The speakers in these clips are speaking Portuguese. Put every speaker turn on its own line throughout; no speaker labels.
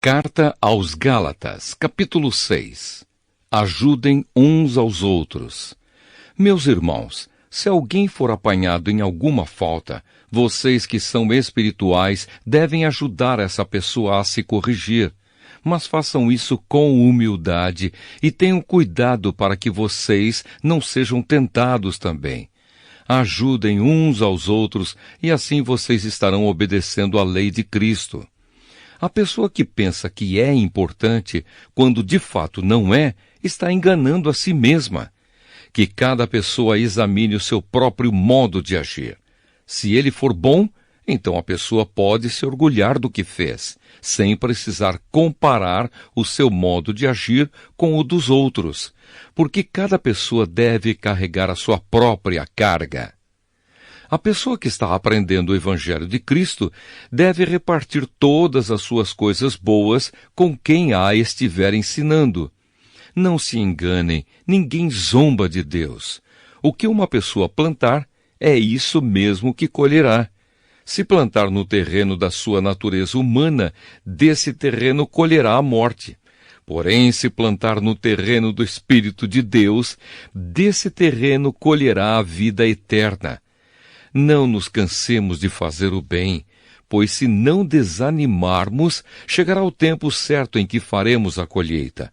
Carta aos Gálatas, capítulo 6. Ajudem uns aos outros. Meus irmãos, se alguém for apanhado em alguma falta, vocês que são espirituais devem ajudar essa pessoa a se corrigir. Mas façam isso com humildade e tenham cuidado para que vocês não sejam tentados também. Ajudem uns aos outros e assim vocês estarão obedecendo à lei de Cristo. A pessoa que pensa que é importante, quando de fato não é, está enganando a si mesma. Que cada pessoa examine o seu próprio modo de agir. Se ele for bom, então a pessoa pode se orgulhar do que fez, sem precisar comparar o seu modo de agir com o dos outros, porque cada pessoa deve carregar a sua própria carga. A pessoa que está aprendendo o Evangelho de Cristo deve repartir todas as suas coisas boas com quem a estiver ensinando. Não se enganem, ninguém zomba de Deus. O que uma pessoa plantar, é isso mesmo que colherá. Se plantar no terreno da sua natureza humana, desse terreno colherá a morte. Porém, se plantar no terreno do Espírito de Deus, desse terreno colherá a vida eterna. Não nos cansemos de fazer o bem, pois se não desanimarmos, chegará o tempo certo em que faremos a colheita.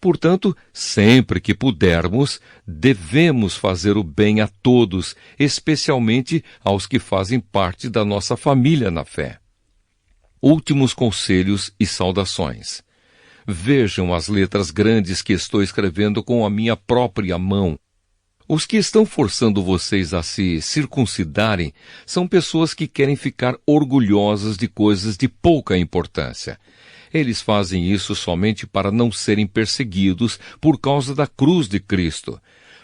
Portanto, sempre que pudermos, devemos fazer o bem a todos, especialmente aos que fazem parte da nossa família na fé. Últimos conselhos e saudações. Vejam as letras grandes que estou escrevendo com a minha própria mão. Os que estão forçando vocês a se circuncidarem são pessoas que querem ficar orgulhosas de coisas de pouca importância. Eles fazem isso somente para não serem perseguidos por causa da cruz de Cristo,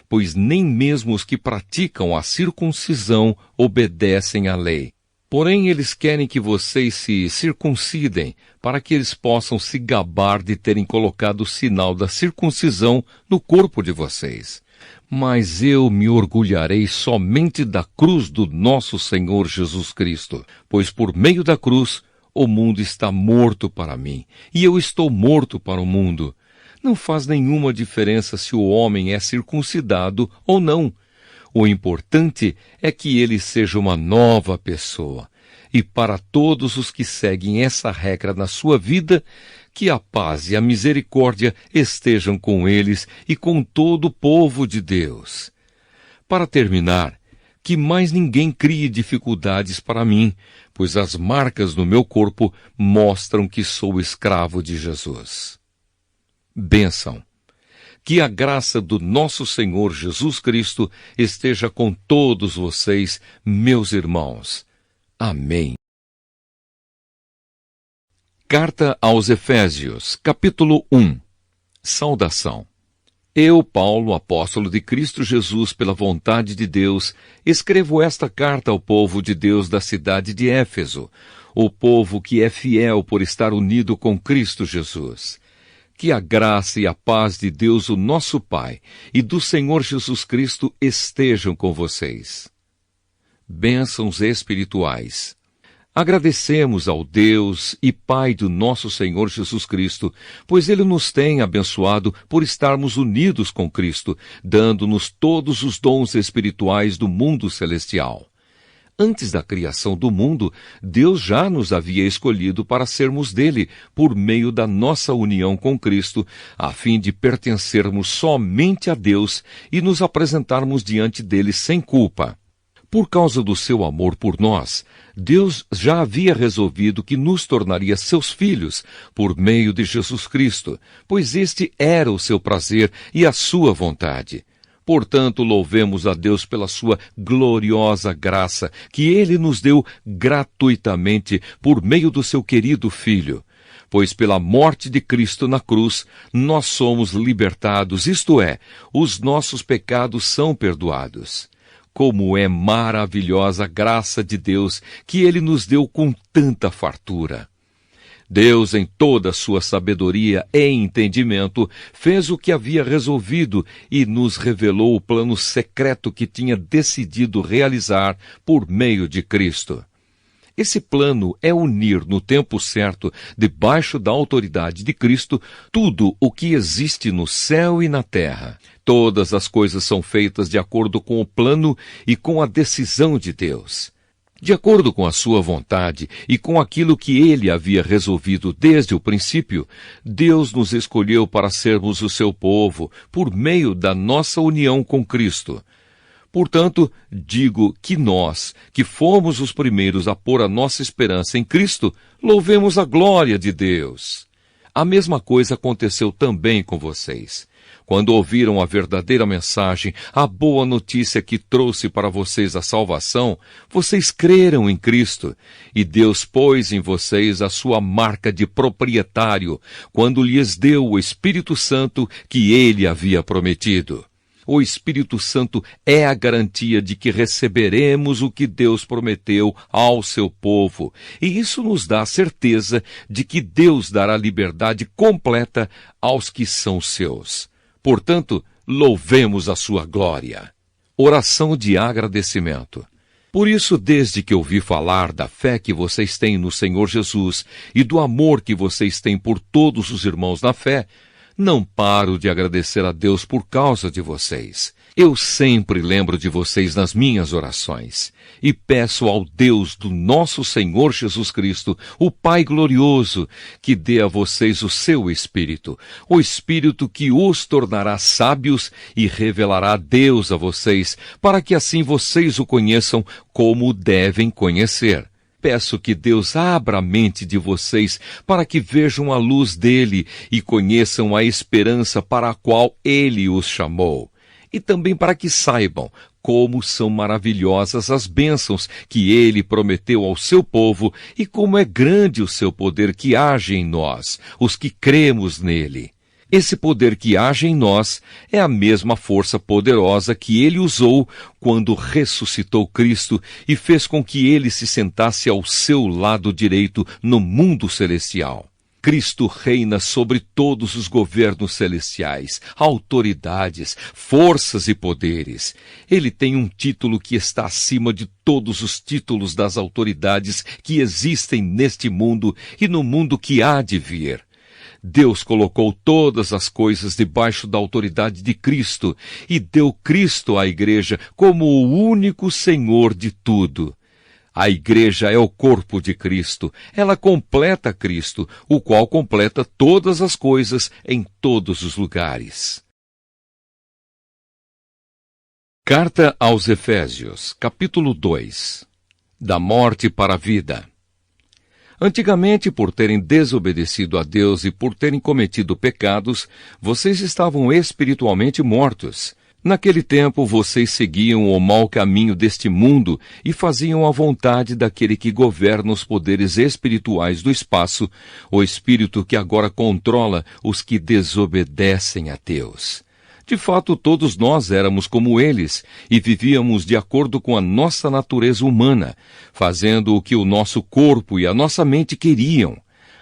pois nem mesmo os que praticam a circuncisão obedecem à lei. Porém, eles querem que vocês se circuncidem para que eles possam se gabar de terem colocado o sinal da circuncisão no corpo de vocês. Mas eu me orgulharei somente da cruz do nosso Senhor Jesus Cristo, pois por meio da cruz o mundo está morto para mim, e eu estou morto para o mundo. Não faz nenhuma diferença se o homem é circuncidado ou não. O importante é que ele seja uma nova pessoa. E para todos os que seguem essa regra na sua vida, que a paz e a misericórdia estejam com eles e com todo o povo de Deus. Para terminar, que mais ninguém crie dificuldades para mim, pois as marcas no meu corpo mostram que sou escravo de Jesus. Bênção. Que a graça do nosso Senhor Jesus Cristo esteja com todos vocês, meus irmãos. Amém. Carta aos Efésios, capítulo 1. Saudação. Eu, Paulo, apóstolo de Cristo Jesus, pela vontade de Deus, escrevo esta carta ao povo de Deus da cidade de Éfeso, o povo que é fiel por estar unido com Cristo Jesus. Que a graça e a paz de Deus, o nosso Pai, e do Senhor Jesus Cristo estejam com vocês. Bênçãos espirituais. Agradecemos ao Deus e Pai do nosso Senhor Jesus Cristo, pois Ele nos tem abençoado por estarmos unidos com Cristo, dando-nos todos os dons espirituais do mundo celestial. Antes da criação do mundo, Deus já nos havia escolhido para sermos dele, por meio da nossa união com Cristo, a fim de pertencermos somente a Deus e nos apresentarmos diante dele sem culpa. Por causa do seu amor por nós, Deus já havia resolvido que nos tornaria seus filhos por meio de Jesus Cristo, pois este era o seu prazer e a sua vontade. Portanto, louvemos a Deus pela sua gloriosa graça, que Ele nos deu gratuitamente por meio do seu querido Filho. Pois pela morte de Cristo na cruz, nós somos libertados, isto é, os nossos pecados são perdoados. Como é maravilhosa a graça de Deus que Ele nos deu com tanta fartura. Deus, em toda a sua sabedoria e entendimento, fez o que havia resolvido e nos revelou o plano secreto que tinha decidido realizar por meio de Cristo. Esse plano é unir no tempo certo, debaixo da autoridade de Cristo, tudo o que existe no céu e na terra. Todas as coisas são feitas de acordo com o plano e com a decisão de Deus. De acordo com a sua vontade e com aquilo que ele havia resolvido desde o princípio, Deus nos escolheu para sermos o seu povo por meio da nossa união com Cristo. Portanto, digo que nós, que fomos os primeiros a pôr a nossa esperança em Cristo, louvemos a glória de Deus. A mesma coisa aconteceu também com vocês. Quando ouviram a verdadeira mensagem, a boa notícia que trouxe para vocês a salvação, vocês creram em Cristo, e Deus pôs em vocês a sua marca de proprietário, quando lhes deu o Espírito Santo que ele havia prometido. O Espírito Santo é a garantia de que receberemos o que Deus prometeu ao seu povo, e isso nos dá a certeza de que Deus dará liberdade completa aos que são seus. Portanto, louvemos a sua glória. Oração de agradecimento. Por isso, desde que ouvi falar da fé que vocês têm no Senhor Jesus e do amor que vocês têm por todos os irmãos na fé, não paro de agradecer a Deus por causa de vocês. Eu sempre lembro de vocês nas minhas orações e peço ao Deus do nosso Senhor Jesus Cristo, o Pai glorioso, que dê a vocês o seu Espírito, o Espírito que os tornará sábios e revelará Deus a vocês, para que assim vocês o conheçam como o devem conhecer. Peço que Deus abra a mente de vocês para que vejam a luz dele e conheçam a esperança para a qual ele os chamou. E também para que saibam como são maravilhosas as bênçãos que ele prometeu ao seu povo e como é grande o seu poder que age em nós, os que cremos nele. Esse poder que age em nós é a mesma força poderosa que ele usou quando ressuscitou Cristo e fez com que ele se sentasse ao seu lado direito no mundo celestial. Cristo reina sobre todos os governos celestiais, autoridades, forças e poderes. Ele tem um título que está acima de todos os títulos das autoridades que existem neste mundo e no mundo que há de vir. Deus colocou todas as coisas debaixo da autoridade de Cristo e deu Cristo à igreja como o único Senhor de tudo. A igreja é o corpo de Cristo. Ela completa Cristo, o qual completa todas as coisas em todos os lugares. Carta aos Efésios, capítulo 2. Da morte para a vida. Antigamente, por terem desobedecido a Deus e por terem cometido pecados, vocês estavam espiritualmente mortos. Naquele tempo, vocês seguiam o mau caminho deste mundo e faziam a vontade daquele que governa os poderes espirituais do espaço, o espírito que agora controla os que desobedecem a Deus. De fato, todos nós éramos como eles e vivíamos de acordo com a nossa natureza humana, fazendo o que o nosso corpo e a nossa mente queriam.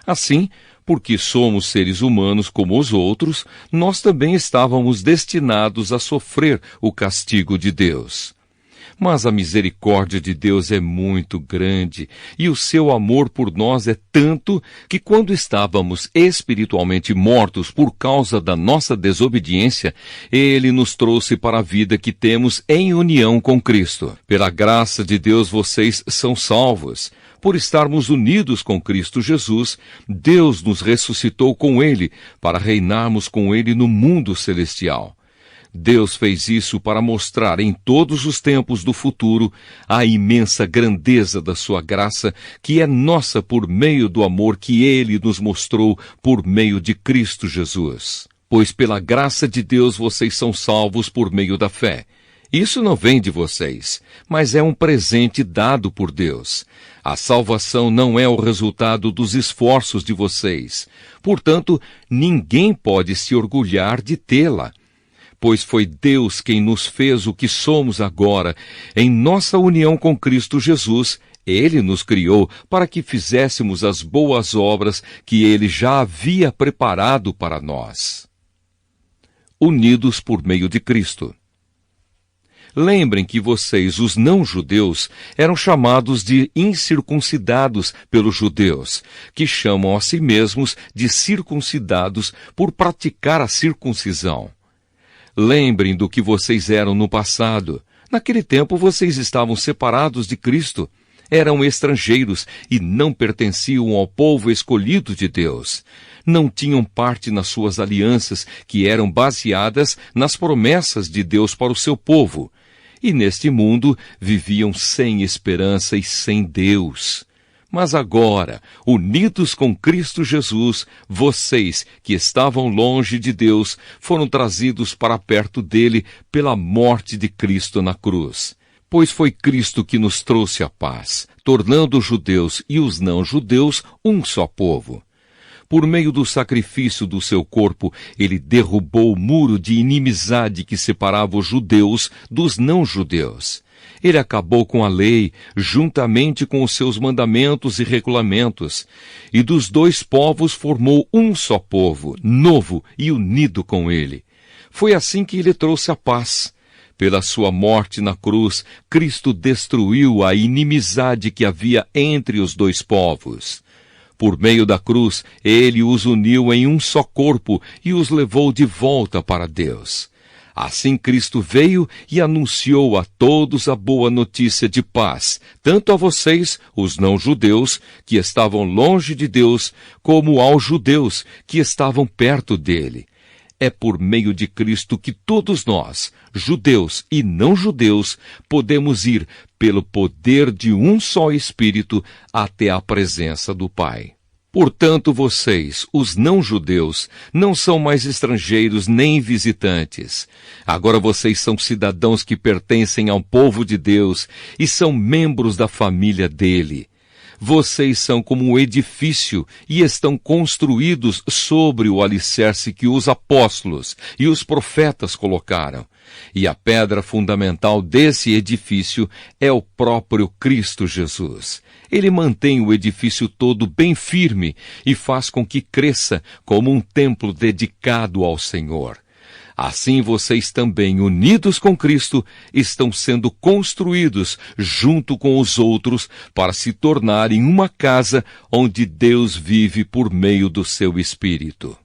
Assim, porque somos seres humanos como os outros, nós também estávamos destinados a sofrer o castigo de Deus. Mas a misericórdia de Deus é muito grande e o seu amor por nós é tanto que quando estávamos espiritualmente mortos por causa da nossa desobediência, ele nos trouxe para a vida que temos em união com Cristo. Pela graça de Deus vocês são salvos. Por estarmos unidos com Cristo Jesus, Deus nos ressuscitou com ele para reinarmos com ele no mundo celestial. Deus fez isso para mostrar em todos os tempos do futuro a imensa grandeza da sua graça, que é nossa por meio do amor que ele nos mostrou por meio de Cristo Jesus. Pois pela graça de Deus vocês são salvos por meio da fé. Isso não vem de vocês, mas é um presente dado por Deus. A salvação não é o resultado dos esforços de vocês. Portanto, ninguém pode se orgulhar de tê-la. Pois foi Deus quem nos fez o que somos agora. Em nossa união com Cristo Jesus, ele nos criou para que fizéssemos as boas obras que ele já havia preparado para nós. Unidos por meio de Cristo. Lembrem que vocês, os não-judeus, eram chamados de incircuncidados pelos judeus, que chamam a si mesmos de circuncidados por praticar a circuncisão. Lembrem do que vocês eram no passado. Naquele tempo vocês estavam separados de Cristo. Eram estrangeiros e não pertenciam ao povo escolhido de Deus. Não tinham parte nas suas alianças, que eram baseadas nas promessas de Deus para o seu povo. E neste mundo viviam sem esperança e sem Deus. Mas agora, unidos com Cristo Jesus, vocês que estavam longe de Deus foram trazidos para perto dele pela morte de Cristo na cruz. Pois foi Cristo que nos trouxe a paz, tornando os judeus e os não-judeus um só povo. Por meio do sacrifício do seu corpo, ele derrubou o muro de inimizade que separava os judeus dos não-judeus. Ele acabou com a lei, juntamente com os seus mandamentos e regulamentos, e dos dois povos formou um só povo, novo e unido com ele. Foi assim que ele trouxe a paz. Pela sua morte na cruz, Cristo destruiu a inimizade que havia entre os dois povos. Por meio da cruz, ele os uniu em um só corpo e os levou de volta para Deus. Assim Cristo veio e anunciou a todos a boa notícia de paz, tanto a vocês, os não-judeus, que estavam longe de Deus, como aos judeus, que estavam perto dele. É por meio de Cristo que todos nós, judeus e não-judeus, podemos ir, pelo poder de um só Espírito, até a presença do Pai. Portanto, vocês, os não-judeus, não são mais estrangeiros nem visitantes. Agora vocês são cidadãos que pertencem ao povo de Deus e são membros da família dele. Vocês são como um edifício e estão construídos sobre o alicerce que os apóstolos e os profetas colocaram. E a pedra fundamental desse edifício é o próprio Cristo Jesus. Ele mantém o edifício todo bem firme e faz com que cresça como um templo dedicado ao Senhor. Assim vocês também, unidos com Cristo, estão sendo construídos junto com os outros para se tornarem uma casa onde Deus vive por meio do seu Espírito.